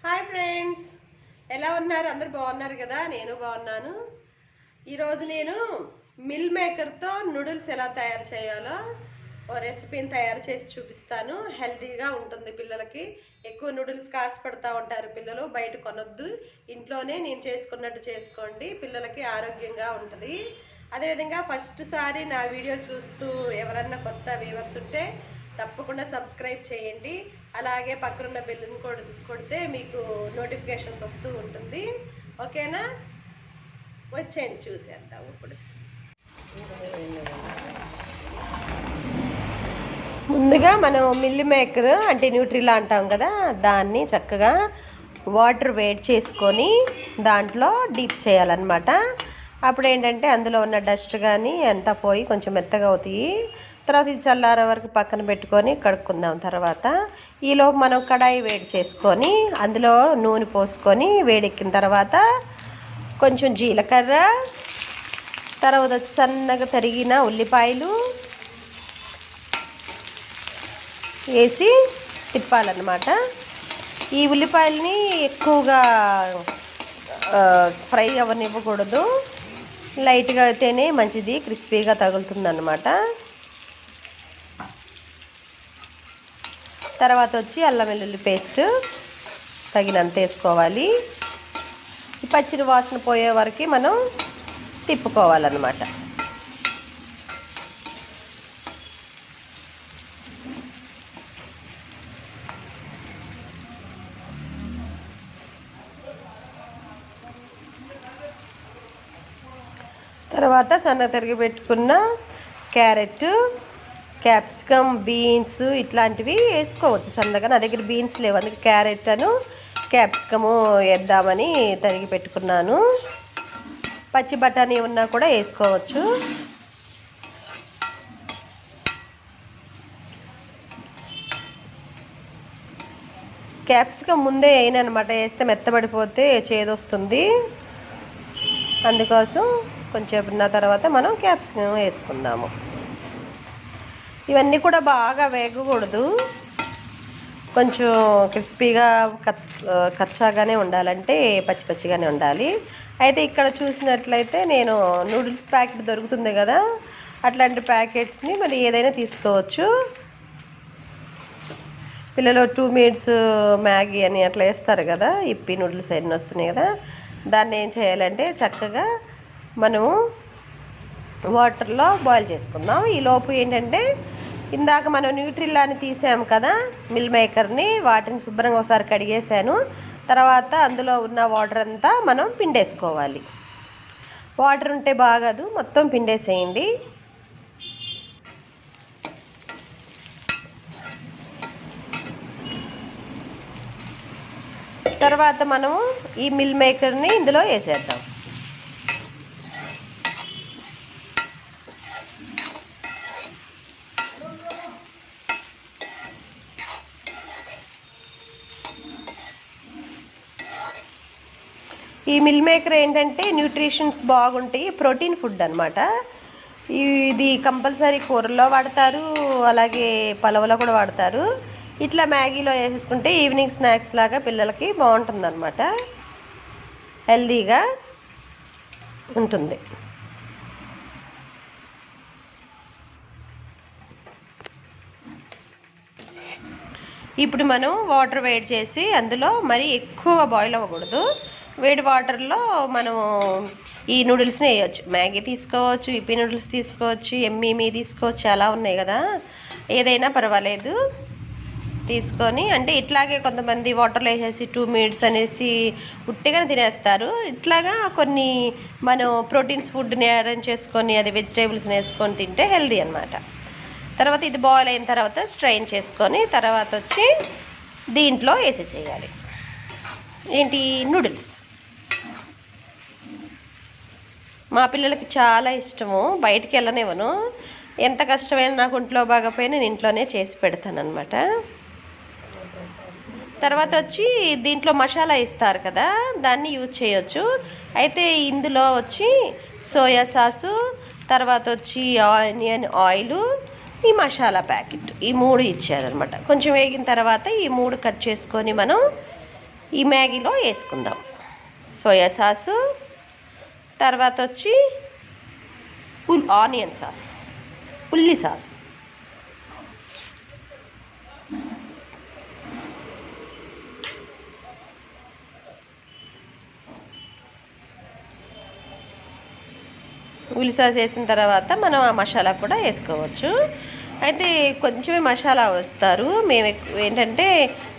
Hi friends, ఎలా ఉన్నారు? అందరు బాగున్నారు కదా? నేను బాగున్నాను. ఈరోజు నేను మిల్ మేకర్తో నూడిల్స్ ఎలా తయారు చేయాలో ఓ రెసిపీని తయారు చేసి చూపిస్తాను. హెల్తీగా ఉంటుంది. పిల్లలకి ఎక్కువ నూడిల్స్ కాసిపడతా ఉంటారు పిల్లలు, బయట కొనొద్దు. ఇంట్లోనే నేను చేసుకున్నట్టు చేసుకోండి, పిల్లలకి ఆరోగ్యంగా ఉంటుంది. అదేవిధంగా ఫస్ట్ సారి నా వీడియో చూస్తూ ఎవరన్నా కొత్త వ్యూవర్స్ ఉంటే తప్పకుండా సబ్స్క్రైబ్ చేయండి. అలాగే పక్కనున్న బెల్లుని కొడితే మీకు నోటిఫికేషన్స్ వస్తూ ఉంటుంది. ఓకేనా? వచ్చేయండి, చూసేద్దాం. ఇప్పుడు ముందుగా మనం మిల్ మేకర్ అంటే న్యూట్రిల్లా అంటాం కదా, దాన్ని చక్కగా వాటర్ వేడి చేసుకొని దాంట్లో డీప్ చేయాలన్నమాట. అప్పుడు ఏంటంటే అందులో ఉన్న డస్ట్ కానీ ఎంత పోయి కొంచెం మెత్తగా అవుతాయి. తర్వాత ఇది చల్లారే వరకు పక్కన పెట్టుకొని కడుక్కుందాం. తర్వాత ఈలోపు మనం కడాయి వేడి చేసుకొని అందులో నూనె పోసుకొని వేడెక్కిన తర్వాత కొంచెం జీలకర్ర, తర్వాత వచ్చి సన్నగా తరిగిన ఉల్లిపాయలు వేసి తిప్పాలన్నమాట. ఈ ఉల్లిపాయలని ఎక్కువగా ఫ్రై అవ్వనివ్వకూడదు, లైట్గా అయితేనే మంచిది, క్రిస్పీగా తగులుతుందన్నమాట. తర్వాత వచ్చి అల్లం వెల్లుల్లి పేస్ట్ తగినంత వేసుకోవాలి. ఈ పచ్చిని వాసన పోయే వరకు మనం తిప్పుకోవాలన్నమాట. తర్వాత సన్నగా తరిగి పెట్టుకున్న క్యారెట్, క్యాప్సికమ్, బీన్స్ ఇట్లాంటివి వేసుకోవచ్చు సన్నగా. నా దగ్గర బీన్స్ లేవు, అందుకే క్యారెట్ అను క్యాప్సికము వేద్దామని తరిగి పెట్టుకున్నాను. పచ్చి బఠానీ ఉన్నా కూడా వేసుకోవచ్చు. క్యాప్సికమ్ ముందే వేయనమాట, వేస్తే మెత్తబడిపోతే చేదొస్తుంది. అందుకోసం కొంచెం ఉన్న తర్వాత మనం క్యాప్సికమ్ వేసుకుందాము. ఇవన్నీ కూడా బాగా వేగకూడదు, కొంచెం క్రిస్పీగా కచ్చాగానే ఉండాలంటే పచ్చి పచ్చిగానే ఉండాలి. అయితే ఇక్కడ చూసినట్లయితే నేను నూడిల్స్ ప్యాకెట్ దొరుకుతుంది కదా, అట్లాంటి ప్యాకెట్స్ని మరి ఏదైనా తీసుకోవచ్చు. పిల్లలు 2 minutes మ్యాగీ అని అట్లా వేస్తారు కదా, yippee నూడిల్స్ అన్నీ వస్తున్నాయి కదా, దాన్ని ఏం చేయాలంటే చక్కగా మనము వాటర్లో బాయిల్ చేసుకుందాం. ఈ లోపు ఏంటంటే ఇందాక మనం న్యూట్రిల్లాని తీసాము కదా మిల్ మేకర్ని, వాటిని శుభ్రంగా ఒకసారి కడిగేసాను. తర్వాత అందులో ఉన్న వాటర్ అంతా మనం పిండేసుకోవాలి. వాటర్ ఉంటే బాగదు, మొత్తం పిండేసేయండి. తర్వాత మనము ఈ మిల్ మేకర్ని ఇందులో వేసేద్దాం. ఈ మిల్ మేకర్ ఏంటంటే న్యూట్రిషన్స్ బాగుంటాయి, ప్రోటీన్ ఫుడ్ అనమాట. ఇది కంపల్సరీ కూరల్లో వాడతారు, అలాగే పలవలో కూడా వాడతారు. ఇట్లా మ్యాగీలో వేసేసుకుంటే ఈవినింగ్ స్నాక్స్ లాగా పిల్లలకి బాగుంటుంది అనమాట, హెల్తీగా ఉంటుంది. ఇప్పుడు మనం వాటర్ వేడి చేసి అందులో మరి ఎక్కువ బాయిల్ అవ్వకూడదు, వేడి వాటర్లో మనం ఈ నూడిల్స్ని వేయచ్చు. మ్యాగీ తీసుకోవచ్చు, yippee నూడిల్స్ తీసుకోవచ్చు, ఎమ్మీ తీసుకోవచ్చు, అలా ఉన్నాయి కదా, ఏదైనా పర్వాలేదు తీసుకొని. అంటే ఇట్లాగే కొంతమంది వాటర్లో వేసేసి 2 minutes అనేసి ఉట్టిగానే తినేస్తారు. ఇట్లాగా కొన్ని మనం ప్రోటీన్స్ ఫుడ్ని అరేంజ్ చేసుకొని అది వెజిటేబుల్స్ని వేసుకొని తింటే హెల్దీ అనమాట. తర్వాత ఇది బాయిల్ అయిన తర్వాత స్ట్రైన్ చేసుకొని తర్వాత వచ్చి దీంట్లో వేసేసేయాలి. ఏంటి? నూడిల్స్. మా పిల్లలకి చాలా ఇష్టము, బయటికి వెళ్ళనివ్వను. ఎంత కష్టమైనా నాకు ఒంట్లో బాగపోయినా నేను ఇంట్లోనే చేసి పెడతాను అనమాట. తర్వాత వచ్చి దీంట్లో మసాలా ఇస్తారు కదా, దాన్ని యూజ్ చేయొచ్చు. అయితే ఇందులో వచ్చి సోయా సాసు, తర్వాత వచ్చి ఆనియన్ ఆయిల్, ఈ మసాలా ప్యాకెట్, ఈ 3 ఇచ్చారనమాట. కొంచెం వేగిన తర్వాత ఈ 3 కట్ చేసుకొని మనం ఈ మ్యాగీలో వేసుకుందాం. సోయా సాసు, తర్వాత వచ్చి ఆనియన్ సాస్, ఉల్లి సాస్, ఉల్లి సాస్ వేసిన తర్వాత మనం ఆ మసాలా కూడా వేసుకోవచ్చు. అయితే కొంచెమే మసాలా వస్తారు. మేము ఏంటంటే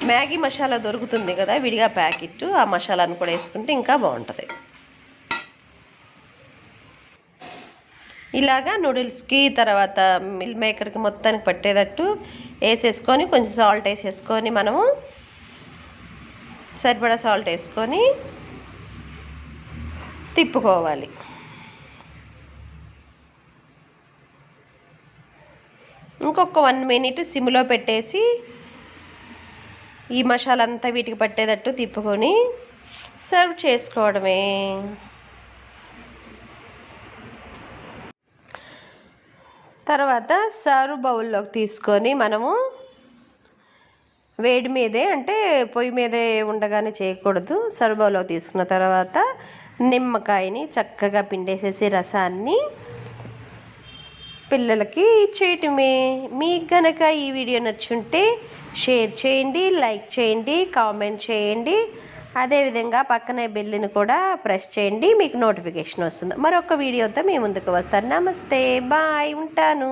మ్యాగీ మసాలా దొరుకుతుంది కదా విడిగా ప్యాకెట్, ఆ మసాలాను కూడా వేసుకుంటే ఇంకా బాగుంటుంది. ఇలాగా నూడిల్స్కి తర్వాత మిల్ మేకర్కి మొత్తానికి పట్టేటట్టు వేసేసుకొని కొంచెం సాల్ట్ వేసేసుకొని మనము సరిపడా సాల్ట్ వేసుకొని తిప్పుకోవాలి. ఇంకొక 1 మినిట్ సిమ్లో పెట్టేసి ఈ మసాలా అంతా వీటికి పట్టేటట్టు తిప్పుకొని సర్వ్ చేసుకోవడమే. తర్వాత సర్వ్ బౌల్లోకి తీసుకొని మనము వేడి మీదే, అంటే పొయ్యి మీదే ఉండగానే చేయకూడదు. సర్వ్ బౌల్లోకి తీసుకున్న తర్వాత నిమ్మకాయని చక్కగా పిండేసేసి రసాన్ని పిల్లలకి ఇచ్చేయటమే. మీకు కనుక ఈ వీడియో నచ్చుంటే షేర్ చేయండి, లైక్ చేయండి, కామెంట్ చేయండి. అదేవిధంగా పక్కనే బెల్ని కూడా ప్రెస్ చేయండి, మీకు నోటిఫికేషన్ వస్తుంది. మరొక వీడియోతో మీ ముందుకు వస్తాను. నమస్తే, బాయ్, ఉంటాను.